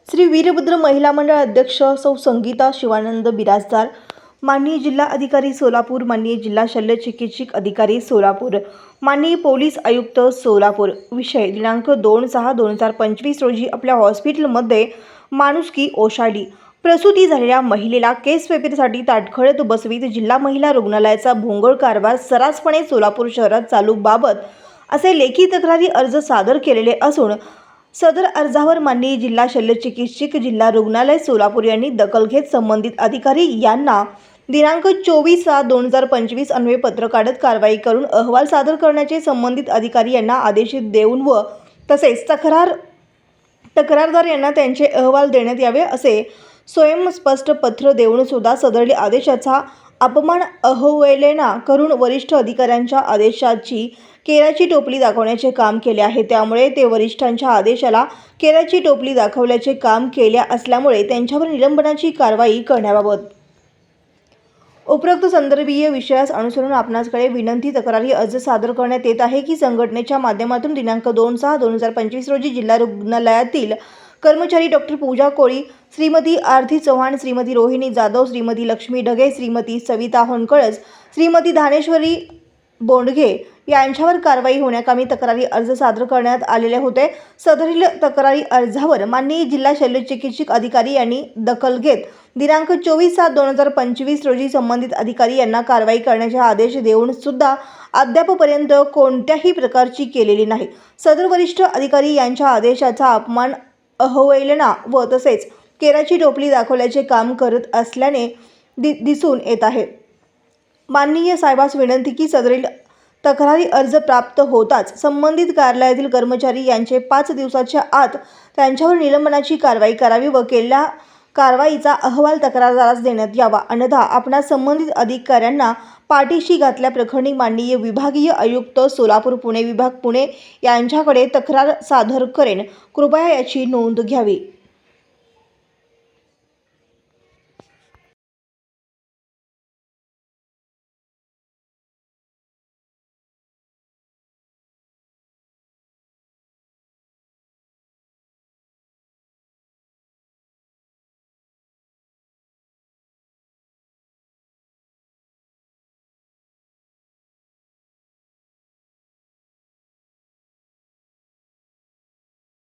श्री वीरभद्र महिला मंडळ अध्यक्ष सौ संगीता शिवानंद बिराजदार, माननीय जिल्हा अधिकारी सोलापूर, माननीय जिल्हा शल्य चिकित्सक अधिकारी सोलापूर, माननीय पोलीस आयुक्त सोलापूर। विषय दिनांक 2/6/2025 रोजी आपल्या हॉस्पिटलमध्ये माणुसकी ओशाळली। प्रसूती झालेल्या महिलेला केस पेपरसाठी ताटखळत बसवीत जिल्हा महिला रुग्णालयाचा भोंगळ कारभार सर्रासपणे सोलापूर शहरात चालू बाबत असे लेखी तक्रारी अर्ज सादर केलेले असून सदर अर्जावर माननीय जिल्हा शल्य चिकित्सक जिल्हा रुग्णालय सोलापूर यांनी दखल घेत संबंधित अधिकारी यांना दिनांक 24/7/2025 अन्वये पत्र काढत कारवाई करून अहवाल सादर करण्याचे संबंधित अधिकारी यांना आदेश देऊन व तसेच तक्रारदार यांना त्यांचे अहवाल देण्यात यावे असे स्वयंस्पष्ट पत्र देऊन सुद्धा सदरील आदेशाचा अपमान अवहेलना करून वरिष्ठ अधिकाऱ्यांच्या आदेशाची केराची टोपली दाखवण्याचे काम केले आहे। त्यामुळे ते वरिष्ठांच्या आदेशाला केराची टोपली दाखवल्याचे काम केल्या असल्यामुळे त्यांच्यावर निलंबनाची कारवाई करण्याबाबत उपरोक्त संदर्भीय विषयास अनुसरून आपणासकडे विनंती तक्रारी अर्ज सादर करण्यात येत आहे की संघटनेच्या माध्यमातून दिनांक 2/6/2025 रोजी जिल्हा रुग्णालयातील कर्मचारी डॉक्टर पूजा कोळी, श्रीमती आरती चव्हाण, श्रीमती रोहिणी जाधव, श्रीमती लक्ष्मी ढगे, श्रीमती सविता होनकळस, श्रीमती धानेश्वरी बोंडघे यांच्यावर कारवाई होण्याकामी तक्रारी अर्ज सादर करण्यात आलेले होते। सदरील तक्रारी अर्जावर माननीय जिल्हा शल्य चिकित्सक अधिकारी यांनी दखल घेत दिनांक 24/7/2025 रोजी संबंधित अधिकारी यांना कारवाई करण्याचे आदेश देऊन सुद्धा अद्यापपर्यंत कोणत्याही प्रकारची केलेली नाही। सदर वरिष्ठ अधिकारी यांच्या आदेशाचा अपमान अवहेलना व तसेच केराची टोपली दाखवल्याचे काम करत असल्याने दिसून येत आहे। माननीय साहेबास विनंती की सदरील तक्रारी अर्ज प्राप्त होताच संबंधित कार्यालयातील कर्मचारी यांचे 5 दिवसाच्या आत त्यांच्यावर निलंबनाची कारवाई करावी व केलेल्या कारवाईचा अहवाल तक्रारदारास देण्यात यावा, अन्यथा आपणास संबंधित अधिकाऱ्यांना पाठीशी घातल्याप्रकरणी माननीय विभागीय आयुक्त सोलापूर पुणे विभाग पुणे यांच्याकडे तक्रार सादर करेन। कृपया याची नोंद घ्यावी।